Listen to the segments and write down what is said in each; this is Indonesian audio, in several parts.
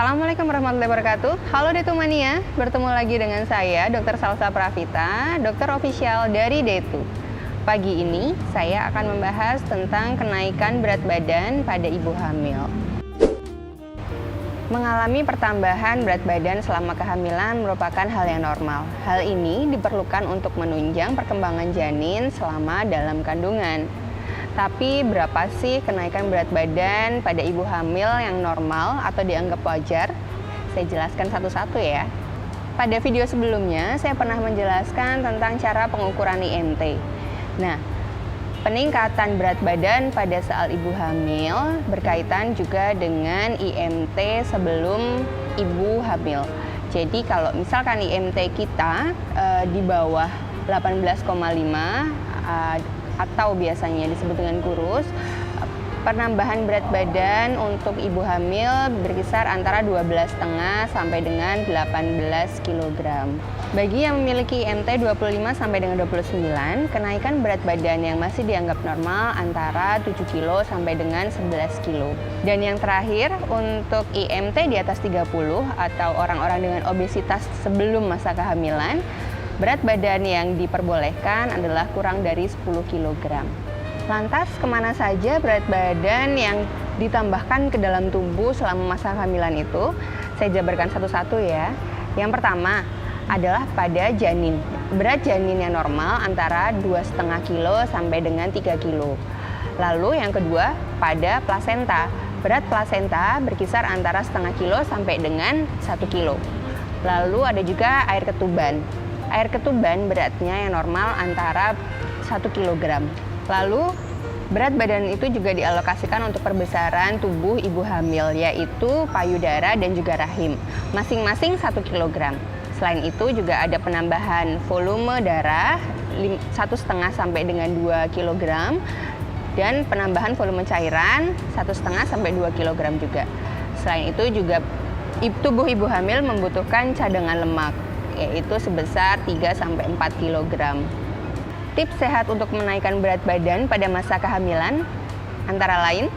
Assalamualaikum warahmatullahi wabarakatuh. Halo Detumania, bertemu lagi dengan saya Dr. Salsa Pravita, dokter official dari Detu. Pagi ini saya akan membahas tentang kenaikan berat badan pada ibu hamil. Mengalami pertambahan berat badan selama kehamilan merupakan hal yang normal. Hal ini diperlukan untuk menunjang perkembangan janin selama dalam kandungan. Tapi berapa sih kenaikan berat badan pada ibu hamil yang normal atau dianggap wajar? Saya jelaskan satu-satu ya. Pada video sebelumnya saya pernah menjelaskan tentang cara pengukuran IMT. Nah, peningkatan berat badan pada saat ibu hamil berkaitan juga dengan IMT sebelum ibu hamil. Jadi kalau misalkan IMT kita di bawah 18,5 atau biasanya disebut dengan kurus, penambahan berat badan untuk ibu hamil berkisar antara 12,5 sampai dengan 18 kg. Bagi yang memiliki IMT 25 sampai dengan 29, kenaikan berat badan yang masih dianggap normal antara 7 kg sampai dengan 11 kg. Dan yang terakhir, untuk IMT di atas 30 atau orang-orang dengan obesitas sebelum masa kehamilan, berat badan yang diperbolehkan adalah kurang dari 10 kg. Lantas, kemana saja berat badan yang ditambahkan ke dalam tubuh selama masa kehamilan itu? Saya jabarkan satu-satu ya. Yang pertama adalah pada janin. Berat janin yang normal antara 2,5 kg sampai dengan 3 kg. Lalu yang kedua pada plasenta. Berat plasenta berkisar antara setengah kilo sampai dengan 1 kg. Lalu ada juga air ketuban. Air ketuban beratnya yang normal antara 1 kg. Lalu berat badan itu juga dialokasikan untuk perbesaran tubuh ibu hamil, yaitu payudara dan juga rahim, masing-masing 1 kg. Selain itu juga ada penambahan volume darah 1,5 sampai dengan 2 kg dan penambahan volume cairan 1,5 sampai 2 kg juga. Selain itu juga tubuh ibu hamil membutuhkan cadangan lemak, yaitu sebesar 3 sampai 4 kg. Tips sehat untuk menaikkan berat badan pada masa kehamilan antara lain,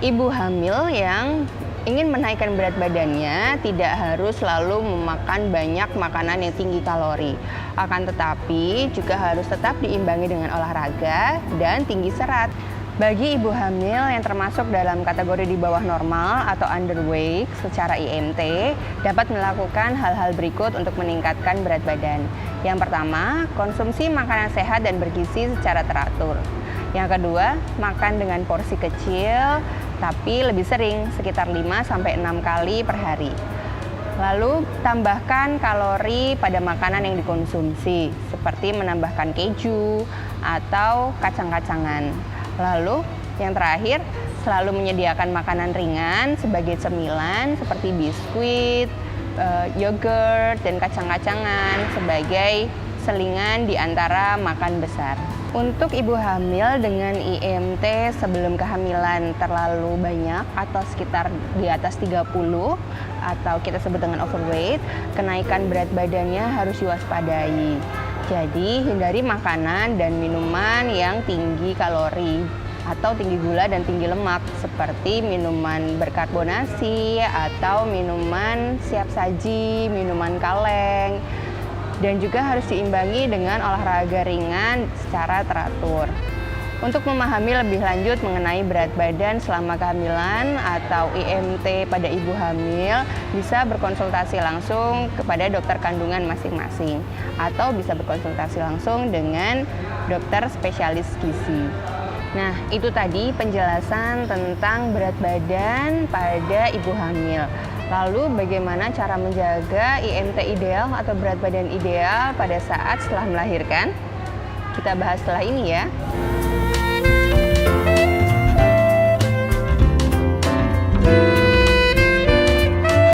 ibu hamil yang ingin menaikkan berat badannya tidak harus selalu memakan banyak makanan yang tinggi kalori. Akan tetapi juga harus tetap diimbangi dengan olahraga dan tinggi serat. Bagi ibu hamil yang termasuk dalam kategori di bawah normal atau underweight secara IMT, dapat melakukan hal-hal berikut untuk meningkatkan berat badan. Yang pertama, konsumsi makanan sehat dan bergizi secara teratur. Yang kedua, makan dengan porsi kecil tapi lebih sering, sekitar 5-6 kali per hari. Lalu, tambahkan kalori pada makanan yang dikonsumsi, seperti menambahkan keju atau kacang-kacangan. Lalu, yang terakhir, selalu menyediakan makanan ringan sebagai cemilan seperti biskuit, yogurt, dan kacang-kacangan sebagai selingan di antara makan besar. Untuk ibu hamil dengan IMT sebelum kehamilan terlalu banyak atau sekitar di atas 30 atau kita sebut dengan overweight, kenaikan berat badannya harus diwaspadai. Jadi, hindari makanan dan minuman yang tinggi kalori atau tinggi gula dan tinggi lemak seperti minuman berkarbonasi atau minuman siap saji, minuman kaleng, dan juga harus diimbangi dengan olahraga ringan secara teratur. Untuk memahami lebih lanjut mengenai berat badan selama kehamilan atau IMT pada ibu hamil, bisa berkonsultasi langsung kepada dokter kandungan masing-masing atau bisa berkonsultasi langsung dengan dokter spesialis gizi. Nah, itu tadi penjelasan tentang berat badan pada ibu hamil. Lalu bagaimana cara menjaga IMT ideal atau berat badan ideal pada saat setelah melahirkan? Kita bahas setelah ini ya.